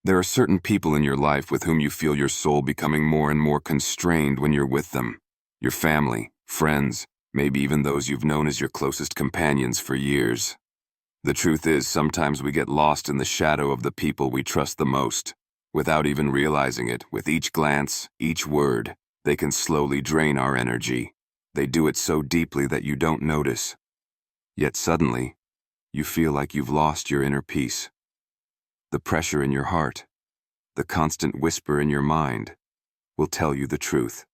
There are certain people in your life with whom you feel your soul becoming more and more constrained when you're with them. Your family, friends, maybe even those you've known as your closest companions for years. The truth is, sometimes we get lost in the shadow of the people we trust the most. Without even realizing it, with each glance, each word, they can slowly drain our energy. They do it so deeply that you don't notice. Yet suddenly, you feel like you've lost your inner peace. The pressure in your heart, the constant whisper in your mind, will tell you the truth.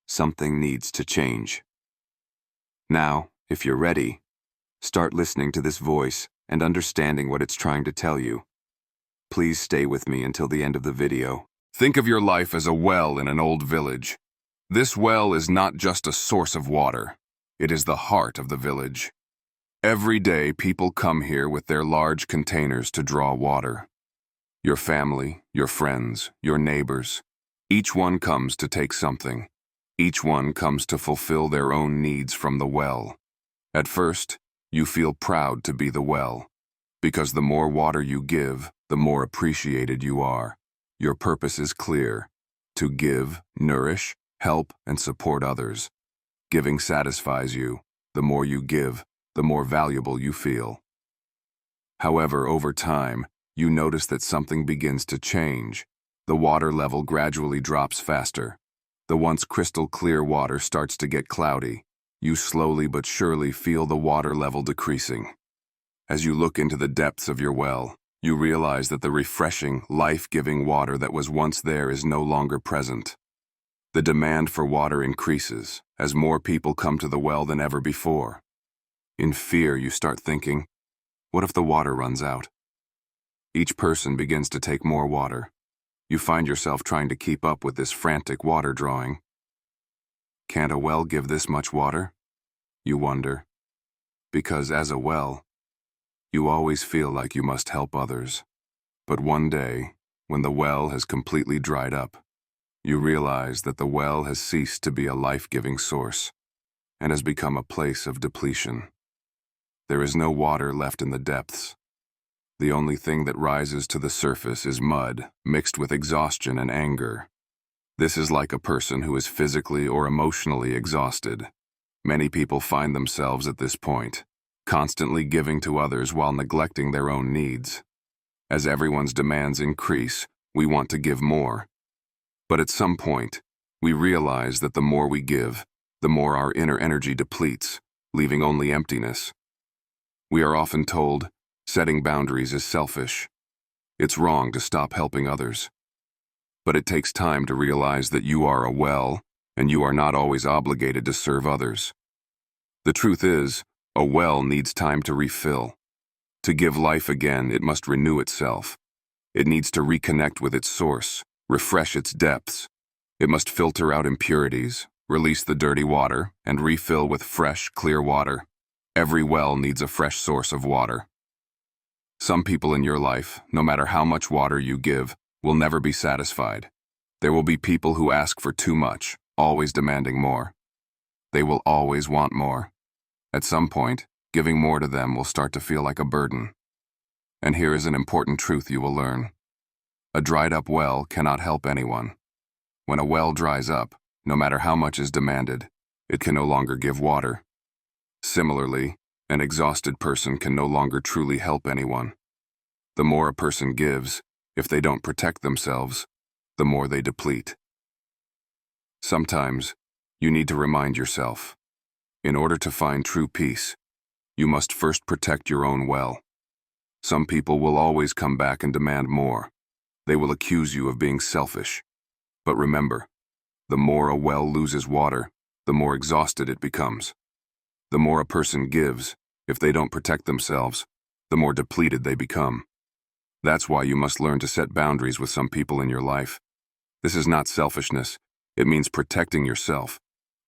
Something needs to change. Now, if you're ready, start listening to this voice and understanding what it's trying to tell you. Please stay with me until the end of the video. Think of your life as a well in an old village. This well is not just a source of water. It is the heart of the village. Every day, people come here with their large containers to draw water. Your family, your friends, your neighbors, each one comes to take something. Each one comes to fulfill their own needs from the well. At first, you feel proud to be the well, because the more water you give, the more appreciated you are. Your purpose is clear: to give, nourish, help, and support others. Giving satisfies you. The more you give, the more valuable you feel. However, over time, you notice that something begins to change. The water level gradually drops faster. The once crystal clear water starts to get cloudy. You slowly but surely feel the water level decreasing. As you look into the depths of your well, you realize that the refreshing, life-giving water that was once there is no longer present. The demand for water increases as more people come to the well than ever before. In fear, you start thinking, what if the water runs out? Each person begins to take more water. You find yourself trying to keep up with this frantic water drawing. Can't a well give this much water? You wonder. Because as a well, you always feel like you must help others. But one day, when the well has completely dried up, you realize that the well has ceased to be a life-giving source and has become a place of depletion. There is no water left in the depths. The only thing that rises to the surface is mud, mixed with exhaustion and anger. This is like a person who is physically or emotionally exhausted. Many people find themselves at this point, constantly giving to others while neglecting their own needs. As everyone's demands increase, we want to give more. But at some point, we realize that the more we give, the more our inner energy depletes, leaving only emptiness. We are often told, setting boundaries is selfish. It's wrong to stop helping others. But it takes time to realize that you are a well, and you are not always obligated to serve others. The truth is, a well needs time to refill. To give life again, it must renew itself. It needs to reconnect with its source, refresh its depths. It must filter out impurities, release the dirty water, and refill with fresh, clear water. Every well needs a fresh source of water. Some people in your life, no matter how much water you give, will never be satisfied. There will be people who ask for too much, always demanding more. They will always want more. At some point, giving more to them will start to feel like a burden. And here is an important truth you will learn. A dried-up well cannot help anyone. When a well dries up, no matter how much is demanded, it can no longer give water. Similarly, an exhausted person can no longer truly help anyone. The more a person gives, if they don't protect themselves, the more they deplete. Sometimes, you need to remind yourself, in order to find true peace, you must first protect your own well. Some people will always come back and demand more. They will accuse you of being selfish. But remember, the more a well loses water, the more exhausted it becomes. The more a person gives, if they don't protect themselves, the more depleted they become. That's why you must learn to set boundaries with some people in your life. This is not selfishness. It means protecting yourself.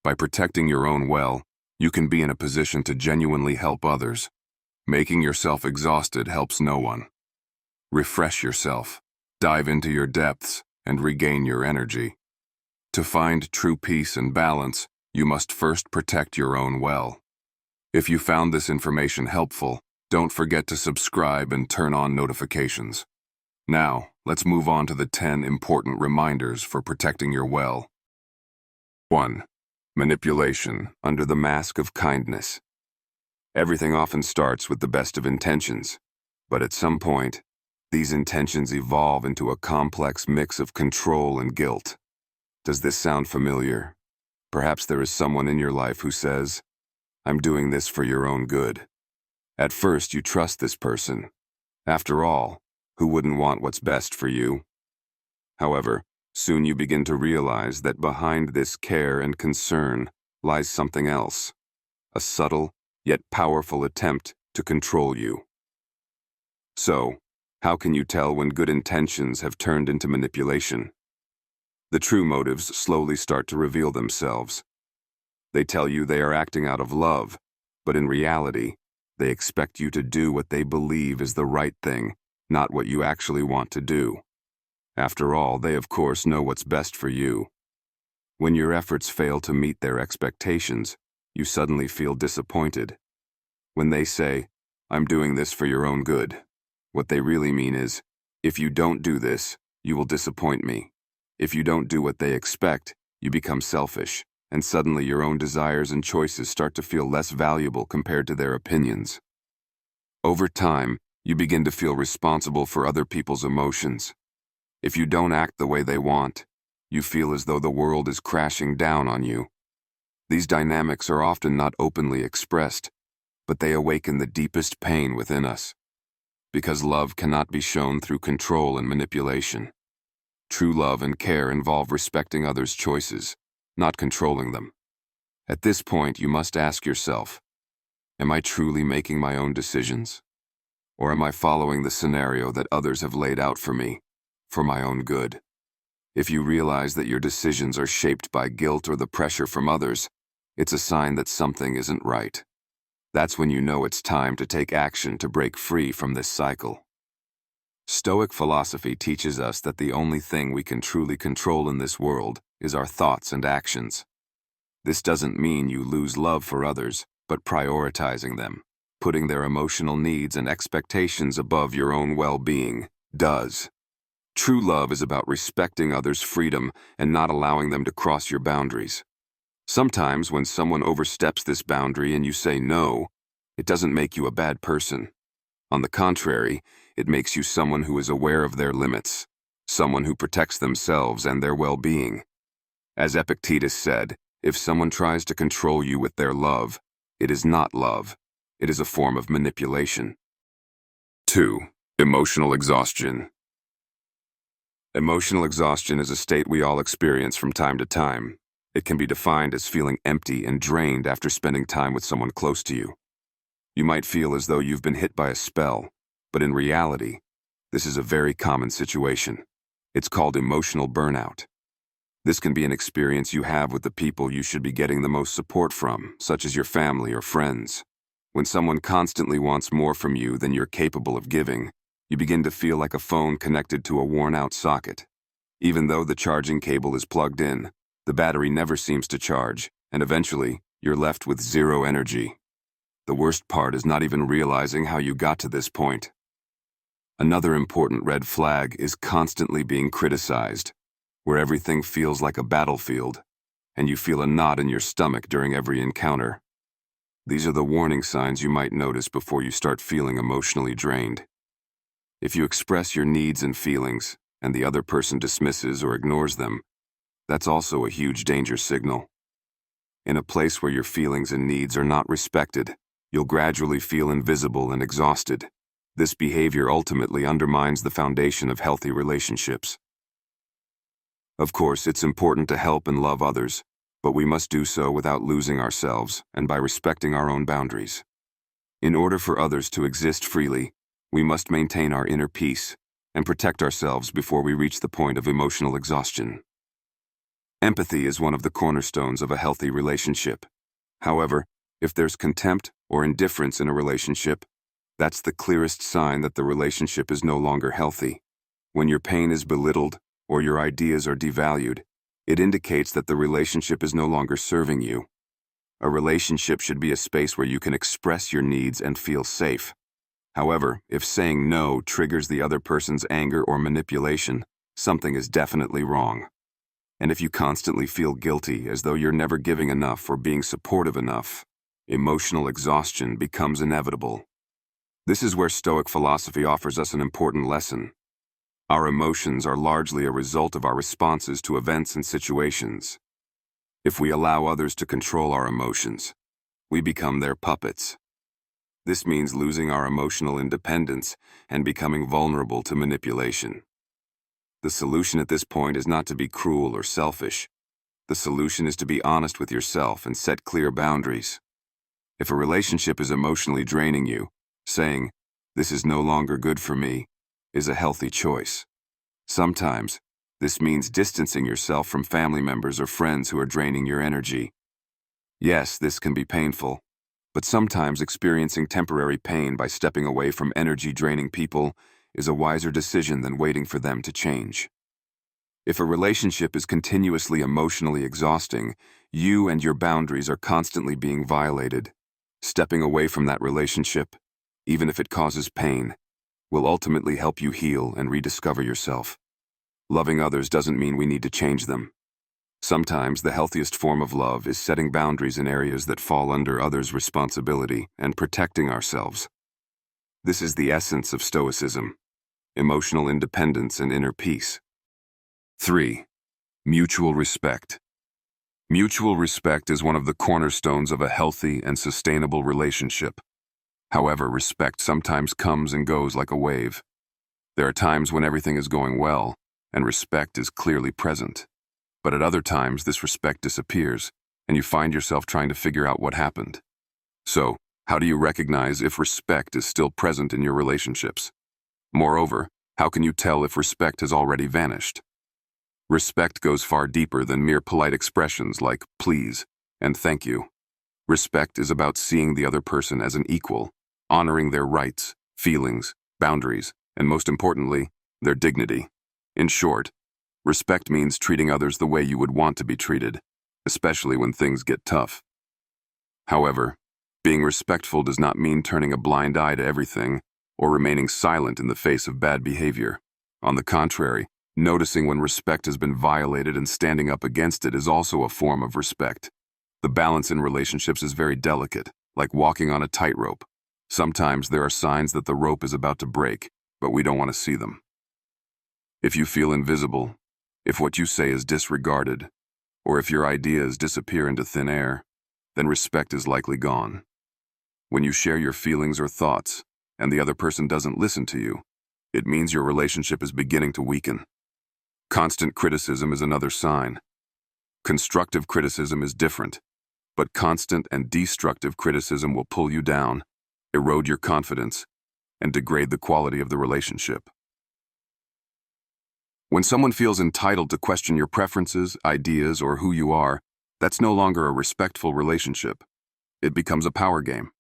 By protecting your own well, you can be in a position to genuinely help others. Making yourself exhausted helps no one. Refresh yourself, dive into your depths, and regain your energy. To find true peace and balance, you must first protect your own well. If you found this information helpful, don't forget to subscribe and turn on notifications. Now, let's move on to the 10 important reminders for protecting your well. 1. Manipulation under the mask of kindness. Everything often starts with the best of intentions, but at some point, these intentions evolve into a complex mix of control and guilt. Does this sound familiar? Perhaps there is someone in your life who says, "I'm doing this for your own good." At first, you trust this person. After all, who wouldn't want what's best for you? However, soon you begin to realize that behind this care and concern lies something else, a subtle yet powerful attempt to control you. So, how can you tell when good intentions have turned into manipulation? The true motives slowly start to reveal themselves. They tell you they are acting out of love, but in reality, they expect you to do what they believe is the right thing, not what you actually want to do. After all, they of course know what's best for you. When your efforts fail to meet their expectations, you suddenly feel disappointed. When they say, "I'm doing this for your own good," what they really mean is, if you don't do this, you will disappoint me. If you don't do what they expect, you become selfish, and suddenly your own desires and choices start to feel less valuable compared to their opinions. Over time, you begin to feel responsible for other people's emotions. If you don't act the way they want, you feel as though the world is crashing down on you. These dynamics are often not openly expressed, but they awaken the deepest pain within us. Because love cannot be shown through control and manipulation. True love and care involve respecting others' choices, not controlling them. At this point, you must ask yourself, am I truly making my own decisions? Or am I following the scenario that others have laid out for me, for my own good? If you realize that your decisions are shaped by guilt or the pressure from others, it's a sign that something isn't right. That's when you know it's time to take action to break free from this cycle. Stoic philosophy teaches us that the only thing we can truly control in this world is our thoughts and actions. This doesn't mean you lose love for others, but prioritizing them, putting their emotional needs and expectations above your own well-being, does. True love is about respecting others' freedom and not allowing them to cross your boundaries. Sometimes when someone oversteps this boundary and you say no, it doesn't make you a bad person. On the contrary, it makes you someone who is aware of their limits, someone who protects themselves and their well-being. As Epictetus said, if someone tries to control you with their love, it is not love. It is a form of manipulation. 2. Emotional exhaustion. Emotional exhaustion is a state we all experience from time to time. It can be defined as feeling empty and drained after spending time with someone close to you. You might feel as though you've been hit by a spell, but in reality, this is a very common situation. It's called emotional burnout. This can be an experience you have with the people you should be getting the most support from, such as your family or friends. When someone constantly wants more from you than you're capable of giving, you begin to feel like a phone connected to a worn-out socket. Even though the charging cable is plugged in, the battery never seems to charge, and eventually, you're left with zero energy. The worst part is not even realizing how you got to this point. Another important red flag is constantly being criticized, where everything feels like a battlefield, and you feel a knot in your stomach during every encounter. These are the warning signs you might notice before you start feeling emotionally drained. If you express your needs and feelings, and the other person dismisses or ignores them, that's also a huge danger signal. In a place where your feelings and needs are not respected, you'll gradually feel invisible and exhausted. This behavior ultimately undermines the foundation of healthy relationships. Of course, it's important to help and love others, but we must do so without losing ourselves and by respecting our own boundaries. In order for others to exist freely, we must maintain our inner peace and protect ourselves before we reach the point of emotional exhaustion. Empathy is one of the cornerstones of a healthy relationship. However, if there's contempt or indifference in a relationship, that's the clearest sign that the relationship is no longer healthy. When your pain is belittled or your ideas are devalued, it indicates that the relationship is no longer serving you. A relationship should be a space where you can express your needs and feel safe. However, if saying no triggers the other person's anger or manipulation, something is definitely wrong. And if you constantly feel guilty as though you're never giving enough or being supportive enough, emotional exhaustion becomes inevitable. This is where Stoic philosophy offers us an important lesson. Our emotions are largely a result of our responses to events and situations. If we allow others to control our emotions, we become their puppets. This means losing our emotional independence and becoming vulnerable to manipulation. The solution at this point is not to be cruel or selfish. The solution is to be honest with yourself and set clear boundaries. If a relationship is emotionally draining you, saying, "This is no longer good for me," is a healthy choice. Sometimes, this means distancing yourself from family members or friends who are draining your energy. Yes, this can be painful, but sometimes experiencing temporary pain by stepping away from energy-draining people is a wiser decision than waiting for them to change. If a relationship is continuously emotionally exhausting, you and your boundaries are constantly being violated. Stepping away from that relationship, even if it causes pain, will ultimately help you heal and rediscover yourself. Loving others doesn't mean we need to change them. Sometimes the healthiest form of love is setting boundaries in areas that fall under others' responsibility and protecting ourselves. This is the essence of Stoicism: emotional independence and inner peace. 3. Mutual respect. Mutual respect is one of the cornerstones of a healthy and sustainable relationship. However, respect sometimes comes and goes like a wave. There are times when everything is going well, and respect is clearly present. But at other times, this respect disappears, and you find yourself trying to figure out what happened. So, how do you recognize if respect is still present in your relationships? Moreover, how can you tell if respect has already vanished? Respect goes far deeper than mere polite expressions like "please" and "thank you." Respect is about seeing the other person as an equal, honoring their rights, feelings, boundaries, and most importantly, their dignity. In short, respect means treating others the way you would want to be treated, especially when things get tough. However, being respectful does not mean turning a blind eye to everything or remaining silent in the face of bad behavior. On the contrary, noticing when respect has been violated and standing up against it is also a form of respect. The balance in relationships is very delicate, like walking on a tightrope. Sometimes there are signs that the rope is about to break, but we don't want to see them. If you feel invisible, if what you say is disregarded, or if your ideas disappear into thin air, then respect is likely gone. When you share your feelings or thoughts, and the other person doesn't listen to you, it means your relationship is beginning to weaken. Constant criticism is another sign. Constructive criticism is different, but constant and destructive criticism will pull you down, erode your confidence, and degrade the quality of the relationship. When someone feels entitled to question your preferences, ideas, or who you are, that's no longer a respectful relationship. It becomes a power game.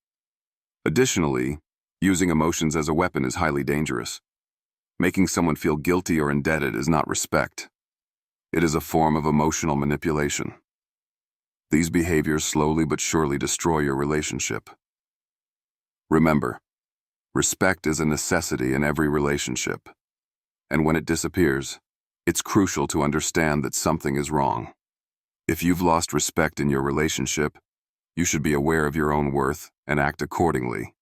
Additionally, using emotions as a weapon is highly dangerous. Making someone feel guilty or indebted is not respect. It is a form of emotional manipulation. These behaviors slowly but surely destroy your relationship. Remember, respect is a necessity in every relationship, and when it disappears, it's crucial to understand that something is wrong. If you've lost respect in your relationship, you should be aware of your own worth and act accordingly.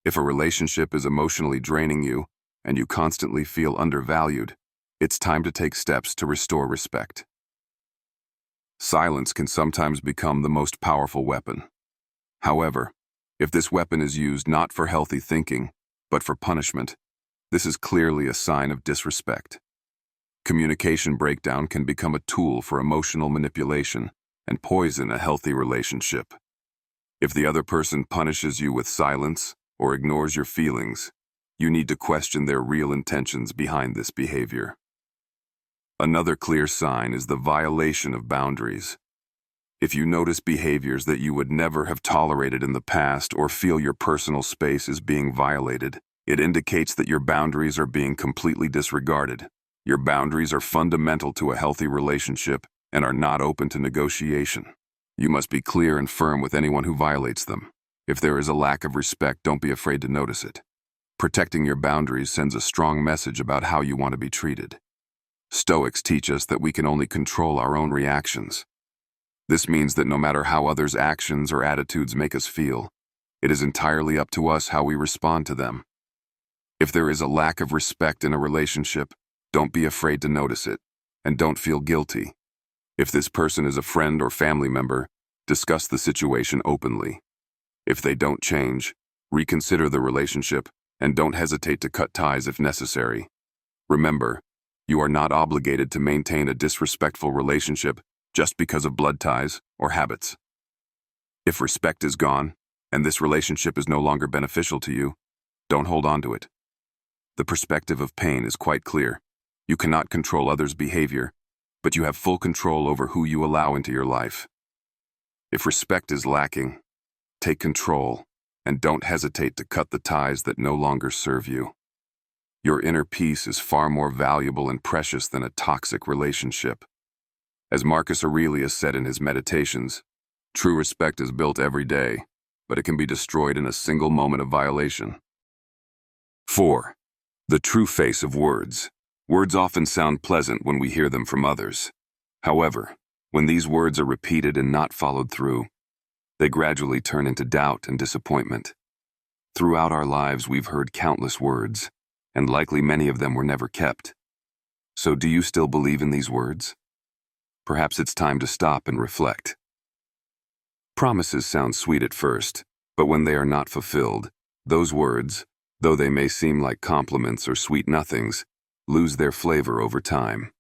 If a relationship is emotionally draining you, and you constantly feel undervalued, it's time to take steps to restore respect. Silence can sometimes become the most powerful weapon. However, if this weapon is used not for healthy thinking, but for punishment, this is clearly a sign of disrespect. Communication breakdown can become a tool for emotional manipulation and poison a healthy relationship. If the other person punishes you with silence or ignores your feelings, you need to question their real intentions behind this behavior. Another clear sign is the violation of boundaries. If you notice behaviors that you would never have tolerated in the past or feel your personal space is being violated, it indicates that your boundaries are being completely disregarded. Your boundaries are fundamental to a healthy relationship and are not open to negotiation. You must be clear and firm with anyone who violates them. If there is a lack of respect, don't be afraid to notice it. Protecting your boundaries sends a strong message about how you want to be treated. Stoics teach us that we can only control our own reactions. This means that no matter how others' actions or attitudes make us feel, it is entirely up to us how we respond to them. If there is a lack of respect in a relationship, don't be afraid to notice it, and don't feel guilty. If this person is a friend or family member, discuss the situation openly. If they don't change, reconsider the relationship, and don't hesitate to cut ties if necessary. Remember, you are not obligated to maintain a disrespectful relationship just because of blood ties or habits. If respect is gone, and this relationship is no longer beneficial to you, don't hold on to it. The perspective of pain is quite clear. You cannot control others' behavior, but you have full control over who you allow into your life. If respect is lacking, take control, and don't hesitate to cut the ties that no longer serve you. Your inner peace is far more valuable and precious than a toxic relationship. As Marcus Aurelius said in his Meditations, true respect is built every day, but it can be destroyed in a single moment of violation. 4. The true face of words. Words often sound pleasant when we hear them from others. However, when these words are repeated and not followed through, they gradually turn into doubt and disappointment. Throughout our lives, we've heard countless words, and likely many of them were never kept. So do you still believe in these words? Perhaps it's time to stop and reflect. Promises sound sweet at first, but when they are not fulfilled, those words, though they may seem like compliments or sweet nothings, lose their flavor over time.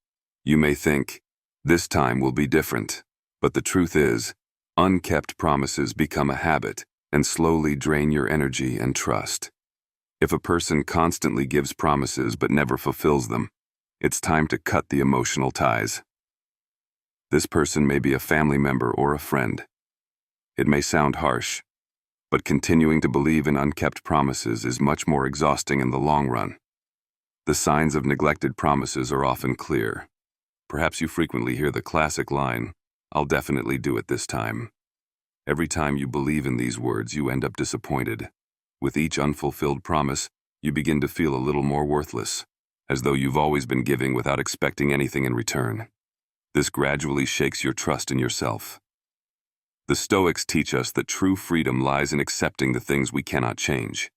You may think, this time will be different, but the truth is, unkept promises become a habit and slowly drain your energy and trust. If a person constantly gives promises but never fulfills them, it's time to cut the emotional ties. This person may be a family member or a friend. It may sound harsh, but continuing to believe in unkept promises is much more exhausting in the long run. The signs of neglected promises are often clear. Perhaps you frequently hear the classic line, "I'll definitely do it this time." Every time you believe in these words, you end up disappointed. With each unfulfilled promise, you begin to feel a little more worthless, as though you've always been giving without expecting anything in return. This gradually shakes your trust in yourself. The Stoics teach us that true freedom lies in accepting the things we cannot change.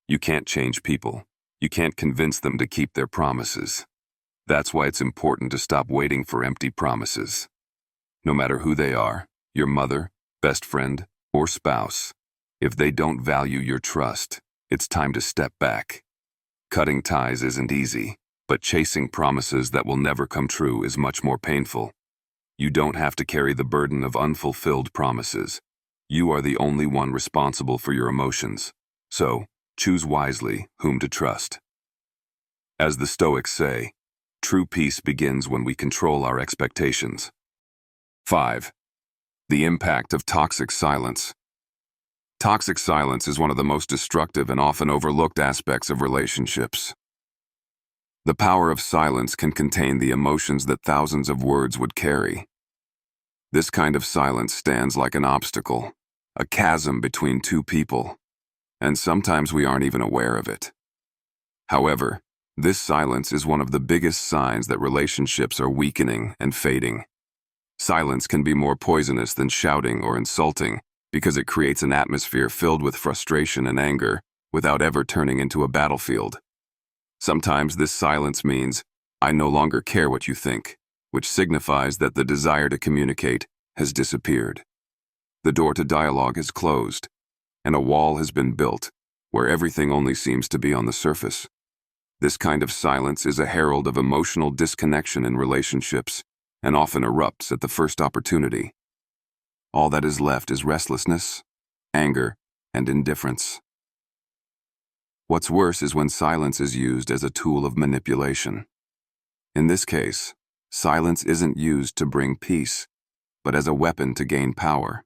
You can't change people. You can't convince them to keep their promises. That's why it's important to stop waiting for empty promises. No matter who they are, your mother, best friend, or spouse, if they don't value your trust, it's time to step back. Cutting ties isn't easy, but chasing promises that will never come true is much more painful. You don't have to carry the burden of unfulfilled promises. You are the only one responsible for your emotions. So, choose wisely whom to trust. As the Stoics say, true peace begins when we control our expectations. 5. The impact of toxic silence. Toxic silence is one of the most destructive and often overlooked aspects of relationships. The power of silence can contain the emotions that thousands of words would carry. This kind of silence stands like an obstacle, a chasm between two people, and sometimes we aren't even aware of it. However, this silence is one of the biggest signs that relationships are weakening and fading. Silence can be more poisonous than shouting or insulting because it creates an atmosphere filled with frustration and anger without ever turning into a battlefield. Sometimes this silence means, "I no longer care what you think," which signifies that the desire to communicate has disappeared. The door to dialogue is closed, and a wall has been built where everything only seems to be on the surface. This kind of silence is a herald of emotional disconnection in relationships and often erupts at the first opportunity. All that is left is restlessness, anger, and indifference. What's worse is when silence is used as a tool of manipulation. In this case, silence isn't used to bring peace, but as a weapon to gain power.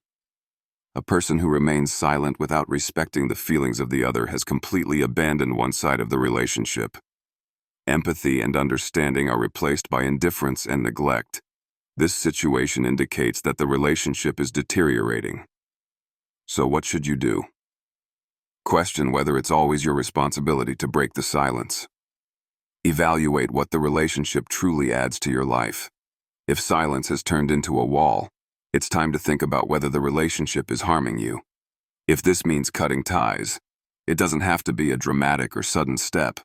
A person who remains silent without respecting the feelings of the other has completely abandoned one side of the relationship. Empathy and understanding are replaced by indifference and neglect. This situation indicates that the relationship is deteriorating. So what should you do? Question whether it's always your responsibility to break the silence. Evaluate what the relationship truly adds to your life. If silence has turned into a wall, it's time to think about whether the relationship is harming you. If this means cutting ties, it doesn't have to be a dramatic or sudden step.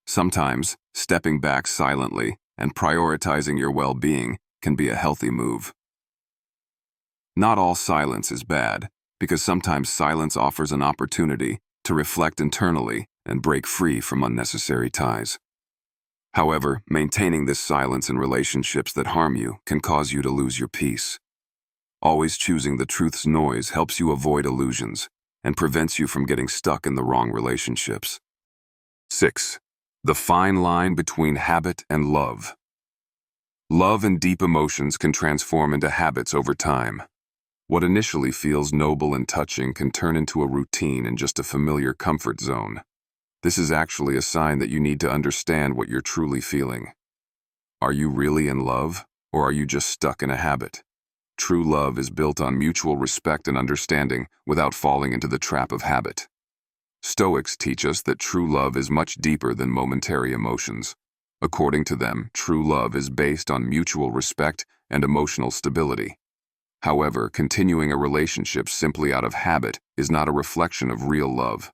Sometimes, stepping back silently and prioritizing your well-being can be a healthy move. Not all silence is bad, because sometimes silence offers an opportunity to reflect internally and break free from unnecessary ties. However, maintaining this silence in relationships that harm you can cause you to lose your peace. Always choosing the truth's noise helps you avoid illusions and prevents you from getting stuck in the wrong relationships. 6. The fine line between habit and love. Love and deep emotions can transform into habits over time. What initially feels noble and touching can turn into a routine and just a familiar comfort zone. This is actually a sign that you need to understand what you're truly feeling. Are you really in love, or are you just stuck in a habit? True love is built on mutual respect and understanding without falling into the trap of habit. Stoics teach us that true love is much deeper than momentary emotions. According to them, true love is based on mutual respect and emotional stability. However, continuing a relationship simply out of habit is not a reflection of real love.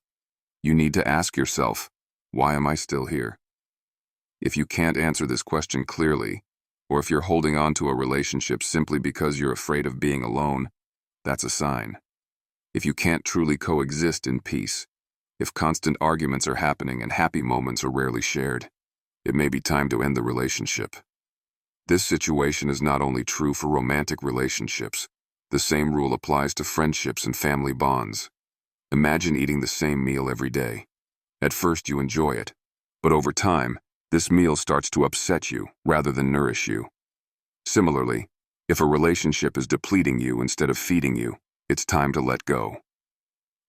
You need to ask yourself, why am I still here? If you can't answer this question clearly, or if you're holding on to a relationship simply because you're afraid of being alone, that's a sign. If you can't truly coexist in peace, if constant arguments are happening and happy moments are rarely shared, it may be time to end the relationship. This situation is not only true for romantic relationships. The same rule applies to friendships and family bonds. Imagine eating the same meal every day. At first you enjoy it, but over time, this meal starts to upset you rather than nourish you. Similarly, if a relationship is depleting you instead of feeding you, it's time to let go.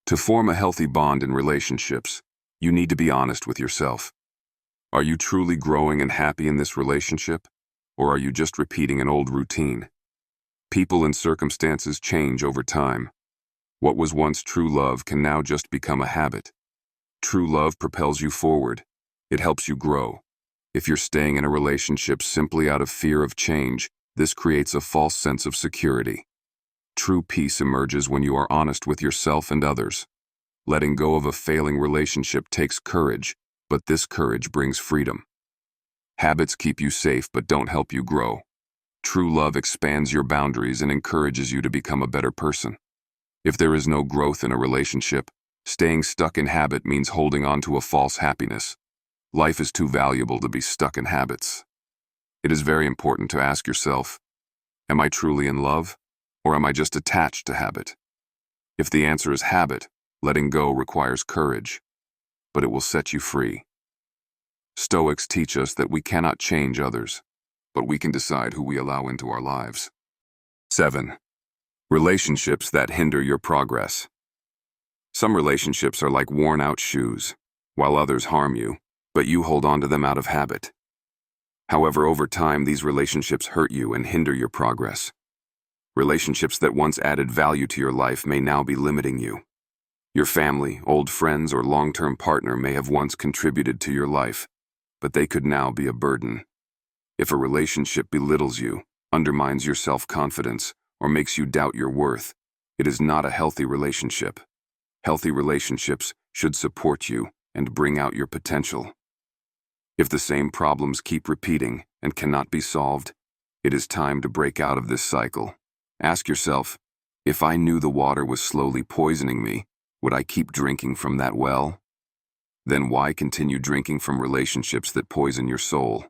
To form a healthy bond in relationships, you need to be honest with yourself. Are you truly growing and happy in this relationship, or are you just repeating an old routine? People and circumstances change over time. What was once true love can now just become a habit. True love propels you forward. It helps you grow. If you're staying in a relationship simply out of fear of change, this creates a false sense of security. True peace emerges when you are honest with yourself and others. Letting go of a failing relationship takes courage, but this courage brings freedom. Habits keep you safe but don't help you grow. True love expands your boundaries and encourages you to become a better person. If there is no growth in a relationship, staying stuck in habit means holding on to a false happiness. Life is too valuable to be stuck in habits. It is very important to ask yourself, am I truly in love, or am I just attached to habit? If the answer is habit, letting go requires courage, but it will set you free. Stoics teach us that we cannot change others, but we can decide who we allow into our lives. 7. Relationships that hinder your progress. Some relationships are like worn-out shoes, while others harm you, but you hold on to them out of habit. However, over time, these relationships hurt you and hinder your progress. Relationships that once added value to your life may now be limiting you. Your family, old friends, or long-term partner may have once contributed to your life, but they could now be a burden. If a relationship belittles you, undermines your self-confidence, or makes you doubt your worth, it is not a healthy relationship. Healthy relationships should support you and bring out your potential. If the same problems keep repeating and cannot be solved, it is time to break out of this cycle. Ask yourself, if I knew the water was slowly poisoning me, would I keep drinking from that well? Then why continue drinking from relationships that poison your soul?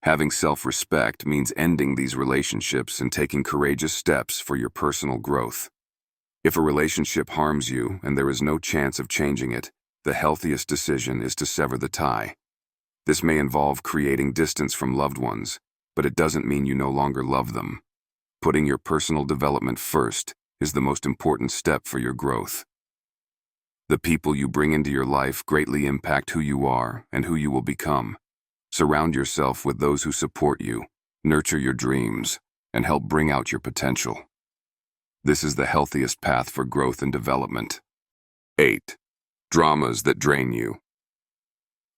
Having self-respect means ending these relationships and taking courageous steps for your personal growth. If a relationship harms you and there is no chance of changing it, the healthiest decision is to sever the tie. This may involve creating distance from loved ones, but it doesn't mean you no longer love them. Putting your personal development first is the most important step for your growth. The people you bring into your life greatly impact who you are and who you will become. Surround yourself with those who support you, nurture your dreams, and help bring out your potential. This is the healthiest path for growth and development. 8. Dramas that drain you.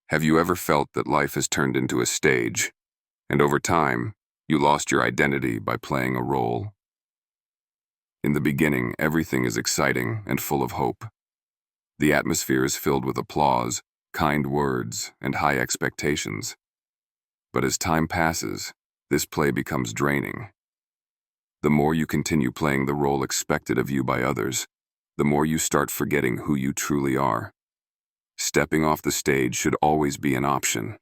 Have you ever felt that life has turned into a stage, and over time, you lost your identity by playing a role? In the beginning, everything is exciting and full of hope. The atmosphere is filled with applause, kind words, and high expectations. But as time passes, this play becomes draining. The more you continue playing the role expected of you by others, the more you start forgetting who you truly are. Stepping off the stage should always be an option.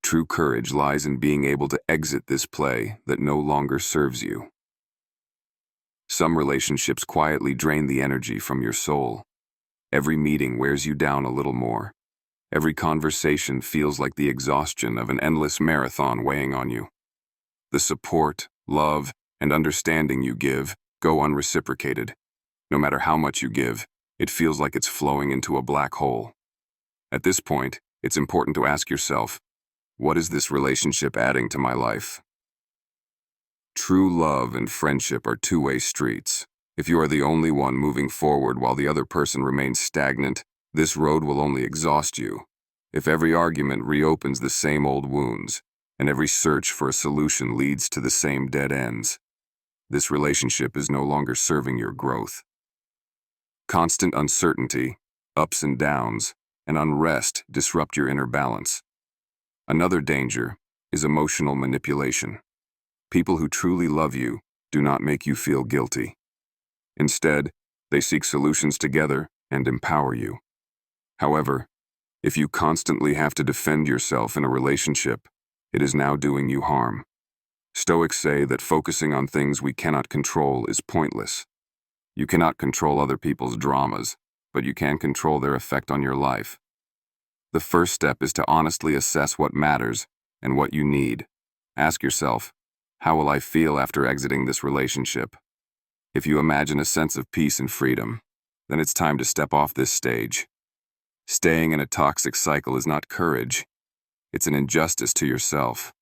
True courage lies in being able to exit this play that no longer serves you. Some relationships quietly drain the energy from your soul. Every meeting wears you down a little more. Every conversation feels like the exhaustion of an endless marathon weighing on you. The support, love, and understanding you give go unreciprocated. No matter how much you give, it feels like it's flowing into a black hole. At this point, it's important to ask yourself, what is this relationship adding to my life? True love and friendship are two-way streets. If you are the only one moving forward while the other person remains stagnant, this road will only exhaust you. If every argument reopens the same old wounds, and every search for a solution leads to the same dead ends, this relationship is no longer serving your growth. Constant uncertainty, ups and downs, and unrest disrupt your inner balance. Another danger is emotional manipulation. People who truly love you do not make you feel guilty. Instead, they seek solutions together and empower you. However, if you constantly have to defend yourself in a relationship, it is now doing you harm. Stoics say that focusing on things we cannot control is pointless. You cannot control other people's dramas, but you can control their effect on your life. The first step is to honestly assess what matters and what you need. Ask yourself, how will I feel after exiting this relationship? If you imagine a sense of peace and freedom, then it's time to step off this stage. Staying in a toxic cycle is not courage. It's an injustice to yourself.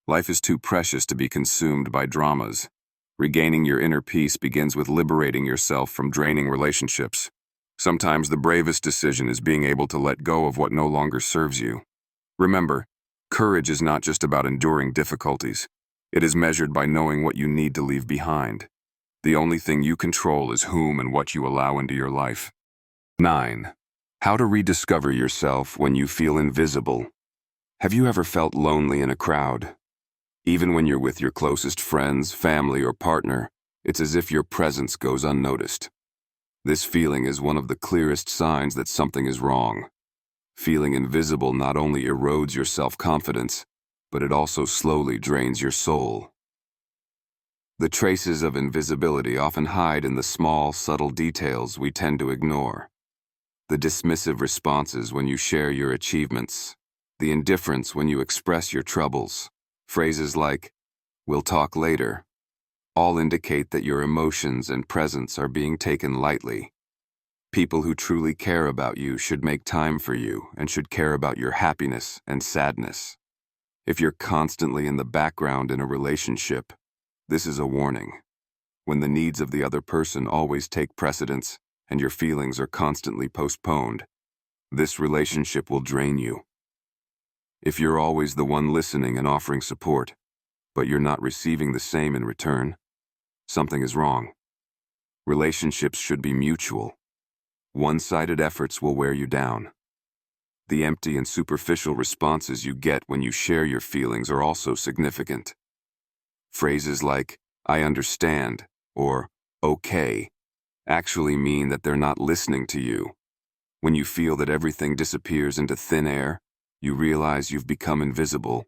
Life is too precious to be consumed by dramas. Regaining your inner peace begins with liberating yourself from draining relationships. Sometimes the bravest decision is being able to let go of what no longer serves you. Remember, courage is not just about enduring difficulties. It is measured by knowing what you need to leave behind. The only thing you control is whom and what you allow into your life. 9. How to rediscover yourself when you feel invisible. Have you ever felt lonely in a crowd? Even when you're with your closest friends, family, or partner, it's as if your presence goes unnoticed. This feeling is one of the clearest signs that something is wrong. Feeling invisible not only erodes your self-confidence, but it also slowly drains your soul. The traces of invisibility often hide in the small, subtle details we tend to ignore. The dismissive responses when you share your achievements, the indifference when you express your troubles. Phrases like, "we'll talk later," all indicate that your emotions and presence are being taken lightly. People who truly care about you should make time for you and should care about your happiness and sadness. If you're constantly in the background in a relationship, this is a warning. When the needs of the other person always take precedence and your feelings are constantly postponed, this relationship will drain you. If you're always the one listening and offering support, but you're not receiving the same in return, something is wrong. Relationships should be mutual. One-sided efforts will wear you down. The empty and superficial responses you get when you share your feelings are also significant. Phrases like, "I understand," or "okay," actually mean that they're not listening to you. When you feel that everything disappears into thin air, you realize you've become invisible.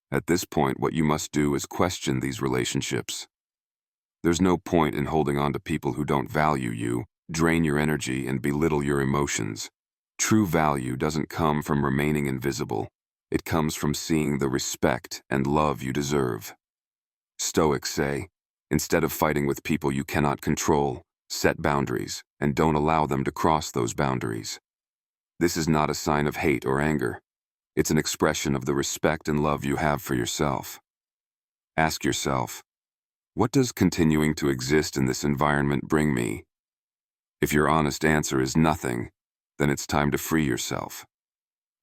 At this point, what you must do is question these relationships. There's no point in holding on to people who don't value you, drain your energy, and belittle your emotions. True value doesn't come from remaining invisible. It comes from seeing the respect and love you deserve. Stoics say, instead of fighting with people you cannot control, set boundaries and don't allow them to cross those boundaries. This is not a sign of hate or anger. It's an expression of the respect and love you have for yourself. Ask yourself, what does continuing to exist in this environment bring me? If your honest answer is nothing, then it's time to free yourself.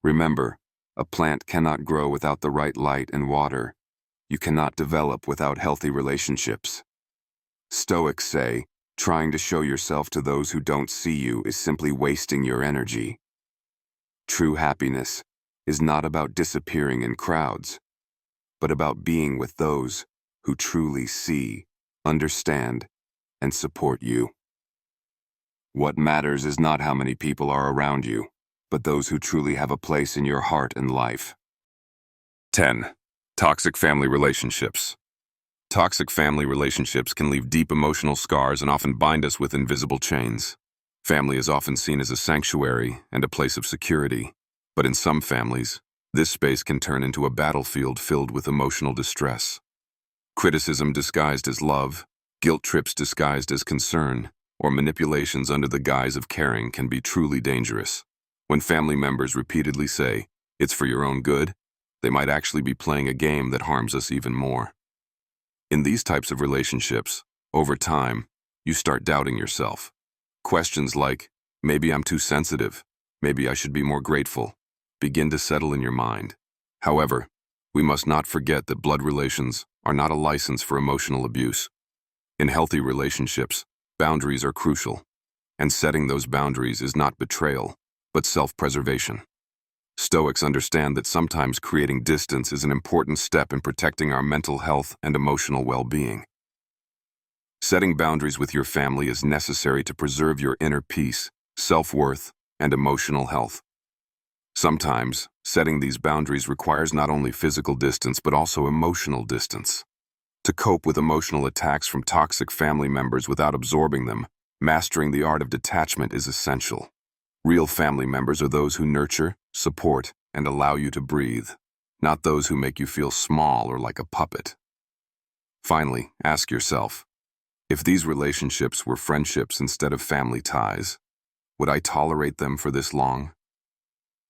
Remember, a plant cannot grow without the right light and water. You cannot develop without healthy relationships. Stoics say, trying to show yourself to those who don't see you is simply wasting your energy. True happiness is not about disappearing in crowds, but about being with those who truly see, understand, and support you. What matters is not how many people are around you, but those who truly have a place in your heart and life. 10. Toxic family relationships. Toxic family relationships can leave deep emotional scars and often bind us with invisible chains. Family is often seen as a sanctuary and a place of security, but in some families, this space can turn into a battlefield filled with emotional distress. Criticism disguised as love, guilt trips disguised as concern, or manipulations under the guise of caring can be truly dangerous. When family members repeatedly say, "It's for your own good," they might actually be playing a game that harms us even more. In these types of relationships, over time, you start doubting yourself. Questions like, "Maybe I'm too sensitive. Maybe I should be more grateful," begin to settle in your mind. However, we must not forget that blood relations are not a license for emotional abuse. In healthy relationships, boundaries are crucial, and setting those boundaries is not betrayal, but self-preservation. Stoics understand that sometimes creating distance is an important step in protecting our mental health and emotional well-being. Setting boundaries with your family is necessary to preserve your inner peace, self-worth, and emotional health. Sometimes, setting these boundaries requires not only physical distance but also emotional distance. To cope with emotional attacks from toxic family members without absorbing them, mastering the art of detachment is essential. Real family members are those who nurture, support, and allow you to breathe, not those who make you feel small or like a puppet. Finally, ask yourself, if these relationships were friendships instead of family ties, would I tolerate them for this long?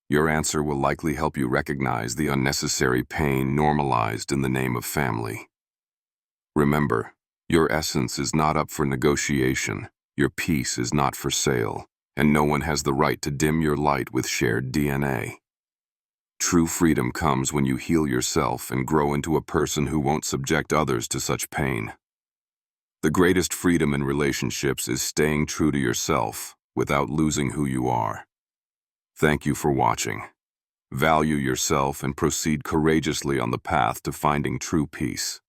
Your answer will likely help you recognize the unnecessary pain normalized in the name of family. Remember, your essence is not up for negotiation, your peace is not for sale, and no one has the right to dim your light with shared DNA. True freedom comes when you heal yourself and grow into a person who won't subject others to such pain. The greatest freedom in relationships is staying true to yourself without losing who you are. Thank you for watching. Value yourself and proceed courageously on the path to finding true peace.